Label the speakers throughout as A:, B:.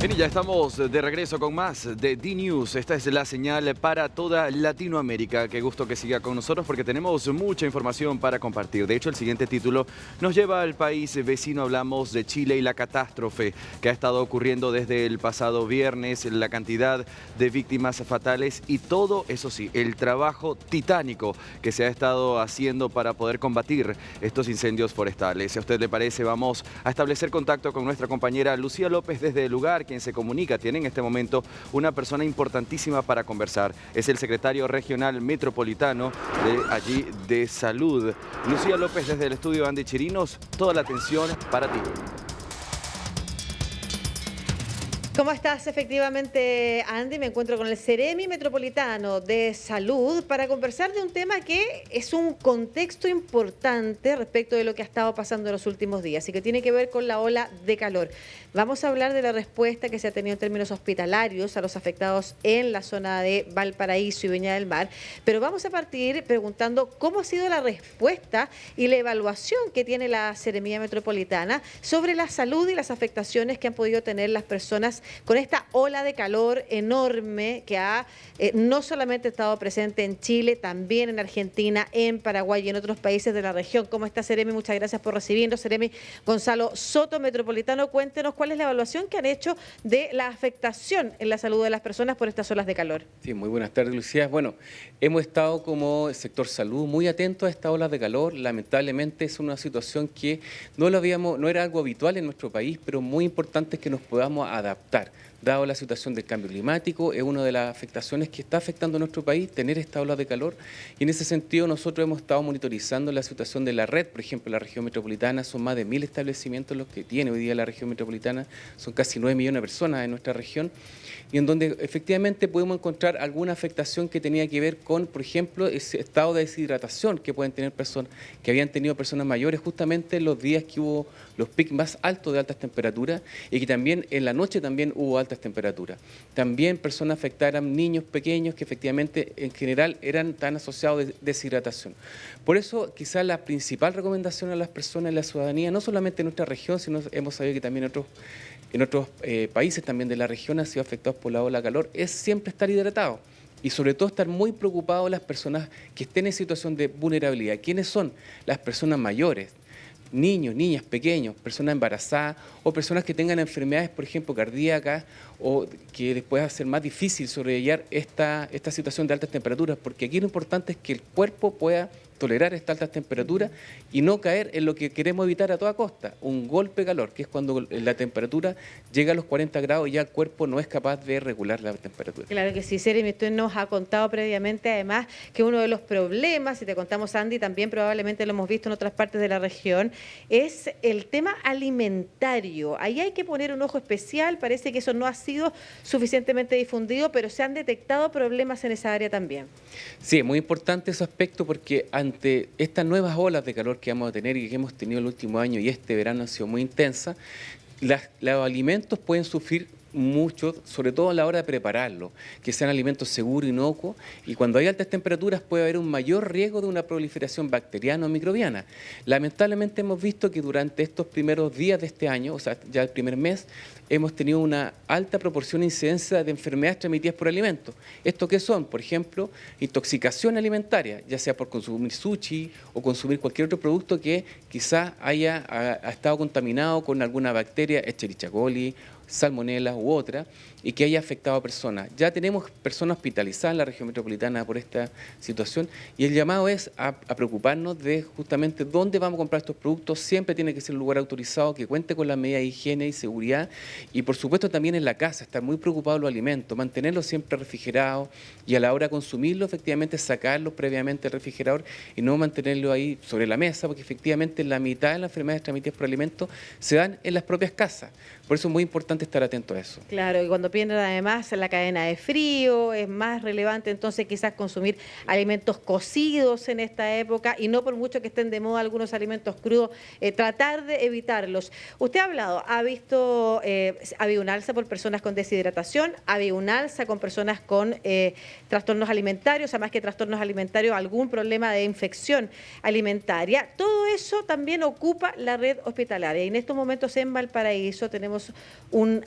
A: Bien, y ya estamos de regreso con más de D-News. Esta es la señal para toda Latinoamérica. Qué gusto que siga con nosotros porque tenemos mucha información para compartir. De hecho, el siguiente título nos lleva al país vecino. Hablamos de Chile y la catástrofe que ha estado ocurriendo desde el pasado viernes, la cantidad de víctimas fatales y todo, eso sí, el trabajo titánico que se ha estado haciendo para poder combatir estos incendios forestales. Si a usted le parece, vamos a establecer contacto con nuestra compañera Lucía López desde el lugar, quien se comunica. Tiene en este momento una persona importantísima para conversar. Es el secretario regional metropolitano de allí de Salud. Lucía López desde el estudio Andy Chirinos, toda la atención para ti.
B: ¿Cómo estás? Efectivamente, Andy, me encuentro con el Seremi Metropolitano de Salud para conversar de un tema que es un contexto importante respecto de lo que ha estado pasando en los últimos días y que tiene que ver con la ola de calor. Vamos a hablar de la respuesta que se ha tenido en términos hospitalarios a los afectados en la zona de Valparaíso y Viña del Mar, pero vamos a partir preguntando cómo ha sido la respuesta y la evaluación que tiene la Seremía Metropolitana sobre la salud y las afectaciones que han podido tener las personas con esta ola de calor enorme que ha no solamente estado presente en Chile, también en Argentina, en Paraguay y en otros países de la región. ¿Cómo está, Seremi? Muchas gracias por recibirnos. Seremi Gonzalo Soto, Metropolitano, cuéntenos cuál es la evaluación que han hecho de la afectación en la salud de las personas por estas olas de calor.
C: Sí, muy buenas tardes, Lucía. Bueno, hemos estado como sector salud muy atentos a esta ola de calor. Lamentablemente es una situación que no era algo habitual en nuestro país, pero muy importante que nos podamos adaptar. Dado la situación del cambio climático, es una de las afectaciones que está afectando a nuestro país, tener esta ola de calor. Y en ese sentido nosotros hemos estado monitorizando la situación de la red. Por ejemplo, la región metropolitana son más de 1000 establecimientos los que tiene hoy día la región metropolitana. Son casi 9 millones de personas en nuestra región. Y en donde efectivamente podemos encontrar alguna afectación que tenía que ver con, por ejemplo, ese estado de deshidratación que pueden tener personas, que habían tenido personas mayores justamente en los días que hubo los picos más altos de altas temperaturas y que también en la noche también hubo altas temperaturas. También personas afectadas eran niños pequeños que efectivamente en general eran tan asociados de deshidratación. Por eso quizás la principal recomendación a las personas, a la ciudadanía, no solamente en nuestra región, sino hemos sabido que también en otros países también de la región han sido afectados por la ola de calor, es siempre estar hidratado y sobre todo estar muy preocupados las personas que estén en situación de vulnerabilidad. ¿Quiénes son? Las personas mayores, niños, niñas pequeños, personas embarazadas o personas que tengan enfermedades, por ejemplo, cardíacas o que les pueda hacer más difícil sobrellevar esta situación de altas temperaturas, porque aquí lo importante es que el cuerpo pueda tolerar estas altas temperaturas y no caer en lo que queremos evitar a toda costa, un golpe de calor, que es cuando la temperatura llega a los 40 grados y ya el cuerpo no es capaz de regular la temperatura.
B: Claro que sí, Seremi, usted nos ha contado previamente además que uno de los problemas, si te contamos, Andy, también probablemente lo hemos visto en otras partes de la región, es el tema alimentario. Ahí hay que poner un ojo especial, parece que eso no ha sido suficientemente difundido, pero se han detectado problemas en esa área también.
C: Sí, es muy importante ese aspecto porque ante estas nuevas olas de calor que vamos a tener y que hemos tenido el último año y este verano ha sido muy intensa, los alimentos pueden sufrir mucho, sobre todo a la hora de prepararlo, que sean alimentos seguros, inocuos, y cuando hay altas temperaturas puede haber un mayor riesgo de una proliferación bacteriana o microbiana. Lamentablemente hemos visto que durante estos primeros días de este año, o sea, ya el primer mes, hemos tenido una alta proporción de incidencia de enfermedades transmitidas por alimentos. ¿Esto qué son? Por ejemplo, intoxicación alimentaria, ya sea por consumir sushi o consumir cualquier otro producto que quizás ha estado contaminado con alguna bacteria, Escherichia coli, salmonela u otra, y que haya afectado a personas. Ya tenemos personas hospitalizadas en la región metropolitana por esta situación y el llamado es a preocuparnos de justamente dónde vamos a comprar estos productos. Siempre tiene que ser un lugar autorizado que cuente con las medidas de higiene y seguridad y por supuesto también en la casa, estar muy preocupados de los alimentos, mantenerlos siempre refrigerados y a la hora de consumirlos efectivamente sacarlos previamente del refrigerador y no mantenerlos ahí sobre la mesa, porque efectivamente la mitad de las enfermedades transmitidas por alimentos se dan en las propias casas. Por eso es muy importante estar atento a eso.
B: Claro, y cuando pierden además la cadena de frío, es más relevante entonces quizás consumir alimentos cocidos en esta época y no por mucho que estén de moda algunos alimentos crudos, tratar de evitarlos. Usted ha hablado, ha visto, ha habido un alza por personas con deshidratación, ha habido un alza con personas con trastornos alimentarios, además que trastornos alimentarios, algún problema de infección alimentaria. Todo eso también ocupa la red hospitalaria y en estos momentos en Valparaíso tenemos un un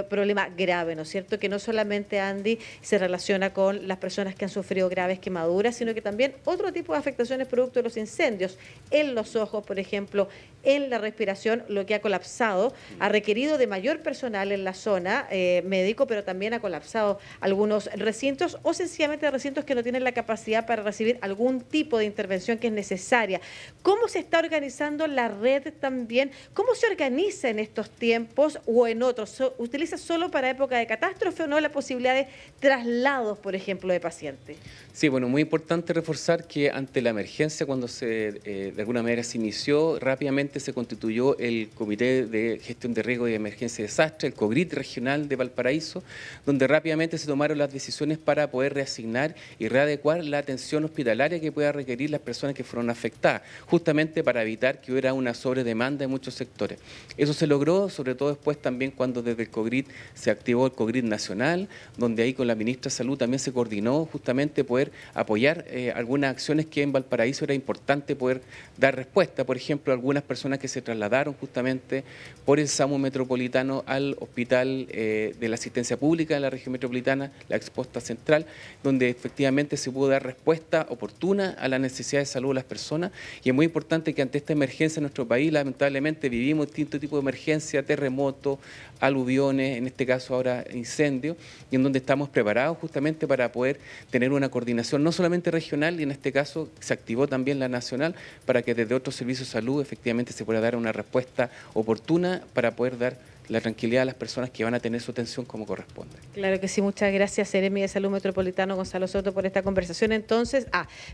B: problema grave, ¿no es cierto? Que no solamente, Andy, se relaciona con las personas que han sufrido graves quemaduras, sino que también otro tipo de afectaciones producto de los incendios, en los ojos, por ejemplo, en la respiración, lo que ha colapsado, ha requerido de mayor personal en la zona, médico, pero también ha colapsado algunos recintos o sencillamente recintos que no tienen la capacidad para recibir algún tipo de intervención que es necesaria. ¿Cómo se está organizando la red también? ¿Cómo se organiza en estos tiempos o en otros? ¿Utiliza solo para época de catástrofe o no la posibilidad de traslados, por ejemplo, de pacientes?
C: Sí, bueno, muy importante reforzar que ante la emergencia, cuando de alguna manera se inició, rápidamente se constituyó el Comité de Gestión de Riesgo y Emergencia de Desastre, el COGRID regional de Valparaíso, donde rápidamente se tomaron las decisiones para poder reasignar y readecuar la atención hospitalaria que pueda requerir las personas que fueron afectadas, justamente para evitar que hubiera una sobredemanda en muchos sectores. Eso se logró, sobre todo después también cuando desde el COGRID se activó el COGRID nacional, donde ahí con la ministra de Salud también se coordinó justamente poder apoyar algunas acciones que en Valparaíso era importante poder dar respuesta. Por ejemplo, algunas personas que se trasladaron justamente por el SAMU metropolitano al Hospital de la Asistencia Pública de la región metropolitana, la Exposta Central, donde efectivamente se pudo dar respuesta oportuna a la necesidad de salud de las personas. Y es muy importante que ante esta emergencia en nuestro país, lamentablemente vivimos distintos tipos de emergencia, terremotos, aluviones, en este caso ahora incendios, y en donde estamos preparados justamente para poder tener una coordinación no solamente regional, y en este caso se activó también la nacional, para que desde otros servicios de salud efectivamente se pueda dar una respuesta oportuna para poder dar la tranquilidad a las personas que van a tener su atención como corresponde.
B: Claro que sí, muchas gracias, Seremi de Salud Metropolitano Gonzalo Soto, por esta conversación. Entonces,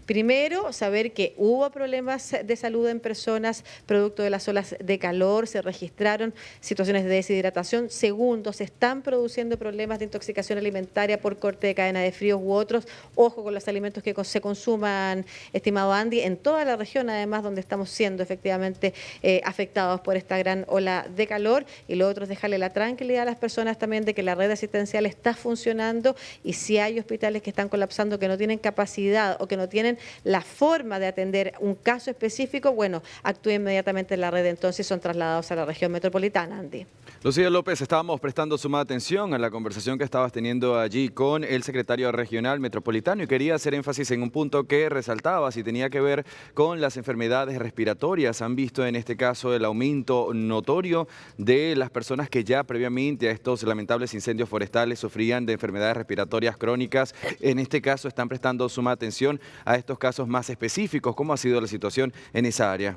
B: primero, saber que hubo problemas de salud en personas producto de las olas de calor, se registraron situaciones de deshidratación. Segundo, se están produciendo problemas de intoxicación alimentaria por corte de cadena de fríos u otros. Ojo con los alimentos que se consuman, estimado Andy, en toda la región, además, donde estamos siendo efectivamente afectados por esta gran ola de calor. Y lo otro es dejarle la tranquilidad a las personas también de que la red asistencial está funcionando, y si hay hospitales que están colapsando, que no tienen capacidad o que no tienen la forma de atender un caso específico, bueno, actúe inmediatamente en la red, entonces son trasladados a la región metropolitana, Andy.
A: Lucía López, estábamos prestando suma atención a la conversación que estabas teniendo allí con el secretario regional metropolitano y quería hacer énfasis en un punto que resaltabas y tenía que ver con las enfermedades respiratorias. Han visto en este caso el aumento notorio de las personas que ya previamente a estos lamentables incendios forestales sufrían de enfermedades respiratorias crónicas. En este caso están prestando suma atención a estos casos más específicos. ¿Cómo ha sido la situación en esa área?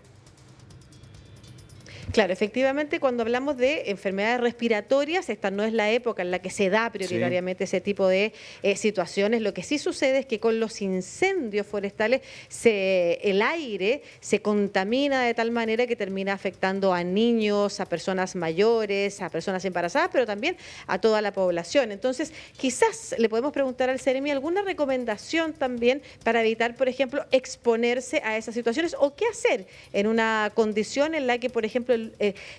B: Claro, efectivamente, cuando hablamos de enfermedades respiratorias, esta no es la época en la que se da prioritariamente ese tipo de situaciones. Lo que sí sucede es que con los incendios forestales el aire se contamina de tal manera que termina afectando a niños, a personas mayores, a personas embarazadas, pero también a toda la población. Entonces, quizás le podemos preguntar al Seremi alguna recomendación también para evitar, por ejemplo, exponerse a esas situaciones, o qué hacer en una condición en la que, por ejemplo,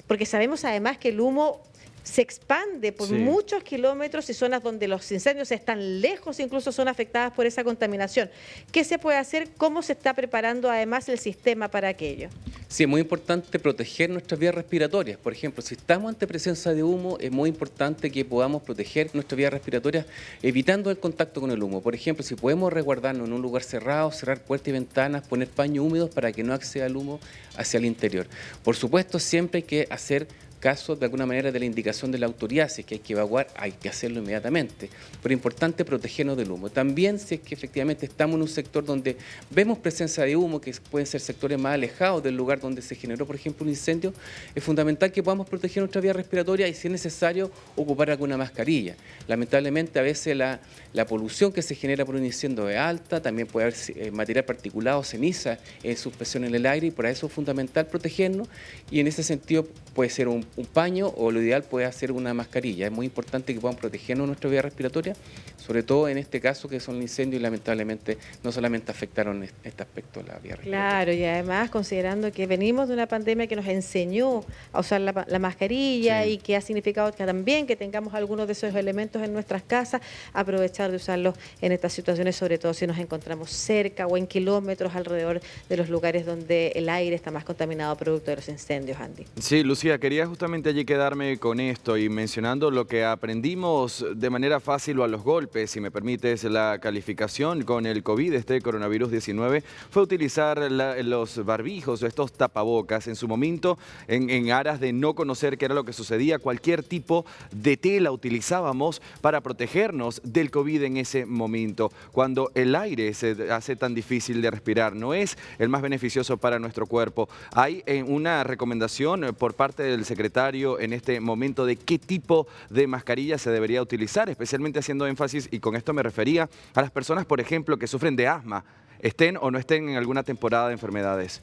B: porque sabemos además que el humo se expande por muchos kilómetros y zonas donde los incendios están lejos, incluso son afectadas por esa contaminación. ¿Qué se puede hacer? ¿Cómo se está preparando además el sistema para aquello?
C: Sí, es muy importante proteger nuestras vías respiratorias. Por ejemplo, si estamos ante presencia de humo, es muy importante que podamos proteger nuestras vías respiratorias evitando el contacto con el humo. Por ejemplo, si podemos resguardarnos en un lugar cerrado, cerrar puertas y ventanas, poner paños húmedos para que no acceda el humo hacia el interior. Por supuesto, siempre hay que hacer caso de alguna manera de la indicación de la autoridad. Si es que hay que evacuar, hay que hacerlo inmediatamente. Pero es importante protegernos del humo. También si es que efectivamente estamos en un sector donde vemos presencia de humo, que pueden ser sectores más alejados del lugar donde se generó, por ejemplo, un incendio, es fundamental que podamos proteger nuestra vía respiratoria y, si es necesario, ocupar alguna mascarilla. Lamentablemente, a veces la polución que se genera por un incendio es alta, también puede haber material particulado, ceniza, suspensión en el aire, y por eso es fundamental protegernos, y en ese sentido puede ser un paño, o lo ideal puede ser una mascarilla. Es muy importante que podamos protegernos nuestra vía respiratoria, sobre todo en este caso que son incendios, y lamentablemente no solamente afectaron este aspecto de la vía respiratoria.
B: Claro, y además considerando que venimos de una pandemia que nos enseñó a usar la mascarilla, y que ha significado que también que tengamos algunos de esos elementos en nuestras casas, aprovechar de usarlos en estas situaciones, sobre todo si nos encontramos cerca o en kilómetros alrededor de los lugares donde el aire está más contaminado producto de los incendios, Andy.
A: Sí, Lucía, quería justamente justamente allí quedarme con esto y mencionando lo que aprendimos de manera fácil o a los golpes, si me permites la calificación con el COVID, este coronavirus 19, fue utilizar los barbijos o estos tapabocas en su momento en aras de no conocer qué era lo que sucedía. Cualquier tipo de tela utilizábamos para protegernos del COVID en ese momento. Cuando el aire se hace tan difícil de respirar, no es el más beneficioso para nuestro cuerpo. Hay una recomendación por parte del secretario en este momento de qué tipo de mascarilla se debería utilizar, especialmente haciendo énfasis, y con esto me refería a las personas, por ejemplo, que sufren de asma, estén o no estén en alguna temporada de enfermedades.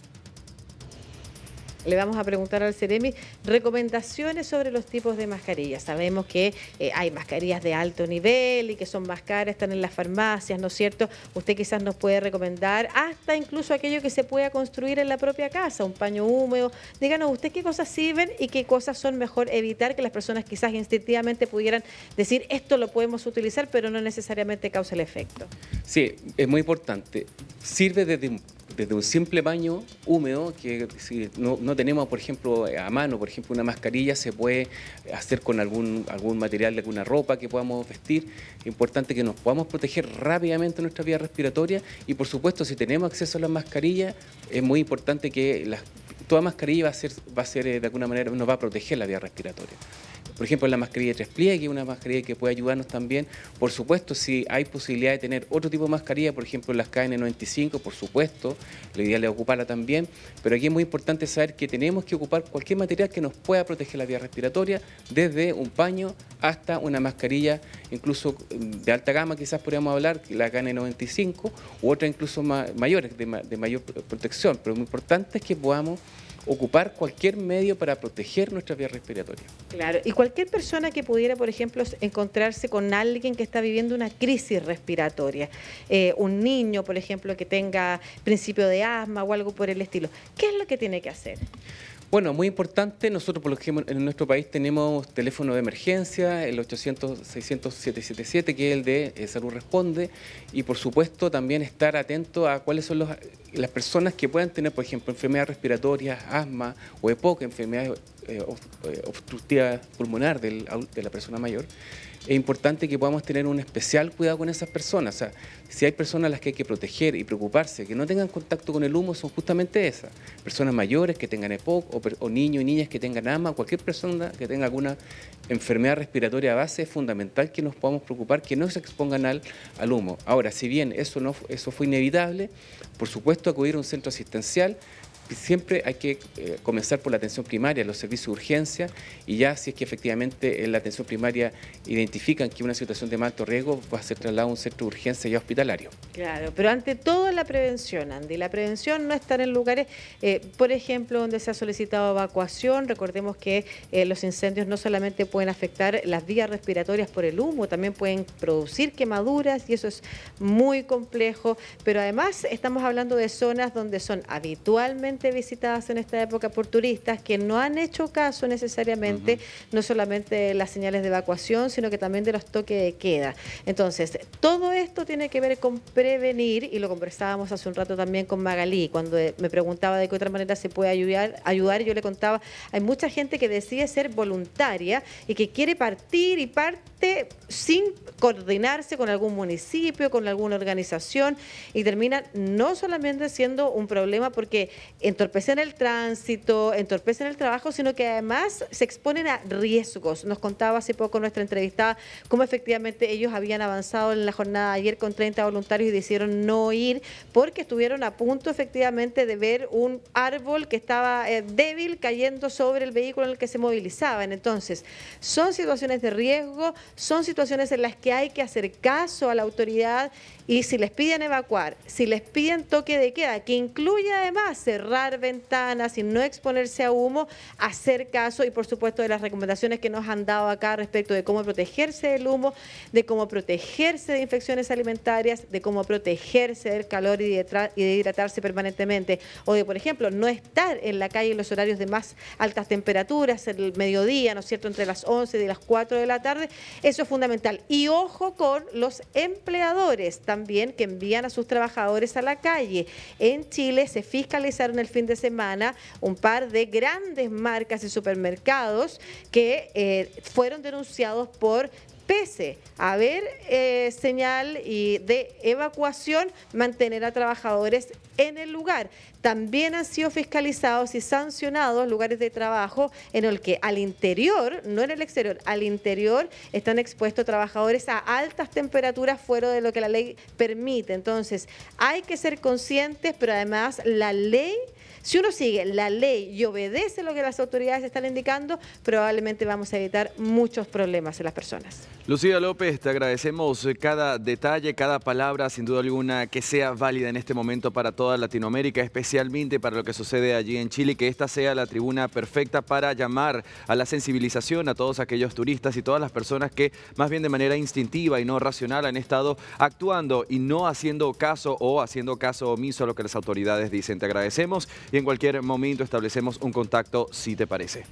B: Le vamos a preguntar al Ceremi recomendaciones sobre los tipos de mascarillas. Sabemos que hay mascarillas de alto nivel y que son más caras, están en las farmacias, ¿no es cierto? Usted quizás nos puede recomendar hasta incluso aquello que se pueda construir en la propia casa, un paño húmedo. Díganos usted qué cosas sirven y qué cosas son mejor evitar, que las personas quizás instintivamente pudieran decir esto lo podemos utilizar, pero no necesariamente causa el efecto.
C: Sí, es muy importante. Sirve desde un simple paño húmedo, que si no tenemos, por ejemplo, a mano, por ejemplo, una mascarilla, se puede hacer con algún material de alguna ropa que podamos vestir. Es importante que nos podamos proteger rápidamente nuestra vía respiratoria y, por supuesto, si tenemos acceso a las mascarillas, es muy importante que toda mascarilla va a ser de alguna manera, nos va a proteger la vía respiratoria. Por ejemplo, la mascarilla de 3 pliegues, una mascarilla que puede ayudarnos también. Por supuesto, si hay posibilidad de tener otro tipo de mascarilla, por ejemplo, las KN95, por supuesto, lo ideal es ocuparla también. Pero aquí es muy importante saber que tenemos que ocupar cualquier material que nos pueda proteger la vía respiratoria, desde un paño hasta una mascarilla, incluso de alta gama, quizás podríamos hablar, la KN95, u otras incluso mayores, de mayor protección. Pero lo importante es que podamos ocupar cualquier medio para proteger nuestra vía respiratoria.
B: Claro, y cualquier persona que pudiera, por ejemplo, encontrarse con alguien que está viviendo una crisis respiratoria, un niño, por ejemplo, que tenga principio de asma o algo por el estilo, ¿qué es lo que tiene que hacer?
C: Bueno, muy importante, nosotros por ejemplo en nuestro país tenemos teléfono de emergencia, el 800-600-777, que es el de Salud Responde, y por supuesto también estar atento a cuáles son las personas que puedan tener, por ejemplo, enfermedades respiratorias, asma o EPOC, enfermedades obstructiva pulmonar de la persona mayor. Es importante que podamos tener un especial cuidado con esas personas. O sea, si hay personas a las que hay que proteger y preocuparse, que no tengan contacto con el humo, son justamente esas. Personas mayores que tengan EPOC o niños y niñas que tengan asma, cualquier persona que tenga alguna enfermedad respiratoria base, es fundamental que nos podamos preocupar, que no se expongan al humo. Ahora, si bien eso fue inevitable, por supuesto acudir a un centro asistencial. Siempre hay que comenzar por la atención primaria, los servicios de urgencia, y ya si es que efectivamente en la atención primaria identifican que una situación de más alto riesgo, va a ser trasladado a un centro de urgencia ya hospitalario.
B: Claro, pero ante todo la prevención, Andy. La prevención no estar en lugares, por ejemplo, donde se ha solicitado evacuación. Recordemos que los incendios no solamente pueden afectar las vías respiratorias por el humo, también pueden producir quemaduras y eso es muy complejo. Pero además estamos hablando de zonas donde son habitualmente visitadas en esta época por turistas que no han hecho caso necesariamente, no solamente de las señales de evacuación, sino que también de los toques de queda. Entonces, todo esto tiene que ver con prevenir, y lo conversábamos hace un rato también con Magalí, cuando me preguntaba de qué otra manera se puede ayudar, y yo le contaba, hay mucha gente que decide ser voluntaria y que quiere partir y parte sin coordinarse con algún municipio, con alguna organización, y terminan no solamente siendo un problema porque entorpecen el tránsito, entorpecen el trabajo, sino que además se exponen a riesgos. Nos contaba hace poco nuestra entrevistada cómo efectivamente ellos habían avanzado en la jornada de ayer con 30 voluntarios y decidieron no ir porque estuvieron a punto efectivamente de ver un árbol que estaba débil cayendo sobre el vehículo en el que se movilizaban. Entonces, son situaciones de riesgo, son situaciones en las que hay que hacer caso a la autoridad, y si les piden evacuar, si les piden toque de queda, que incluye además cerrar ventanas y no exponerse a humo, hacer caso, y por supuesto de las recomendaciones que nos han dado acá respecto de cómo protegerse del humo, de cómo protegerse de infecciones alimentarias, de cómo protegerse del calor y de hidratarse permanentemente, o de, por ejemplo, no estar en la calle en los horarios de más altas temperaturas, el mediodía, ¿no es cierto?, entre las 11 y las 4 de la tarde. Eso es fundamental. Y ojo con los empleadores también. también que envían a sus trabajadores a la calle. En Chile se fiscalizaron el fin de semana un par de grandes marcas de supermercados que fueron denunciados por, pese a haber señal y de evacuación, mantener a trabajadores en el lugar. También han sido fiscalizados y sancionados lugares de trabajo en el que al interior, no en el exterior, al interior están expuestos trabajadores a altas temperaturas fuera de lo que la ley permite. Entonces, hay que ser conscientes, pero además la ley, si uno sigue la ley y obedece lo que las autoridades están indicando, probablemente vamos a evitar muchos problemas en las personas.
A: Lucía López, te agradecemos cada detalle, cada palabra, sin duda alguna, que sea válida en este momento para toda Latinoamérica, especialmente para lo que sucede allí en Chile, que esta sea la tribuna perfecta para llamar a la sensibilización a todos aquellos turistas y todas las personas que más bien de manera instintiva y no racional han estado actuando y no haciendo caso o haciendo caso omiso a lo que las autoridades dicen. Te agradecemos y en cualquier momento establecemos un contacto si te parece.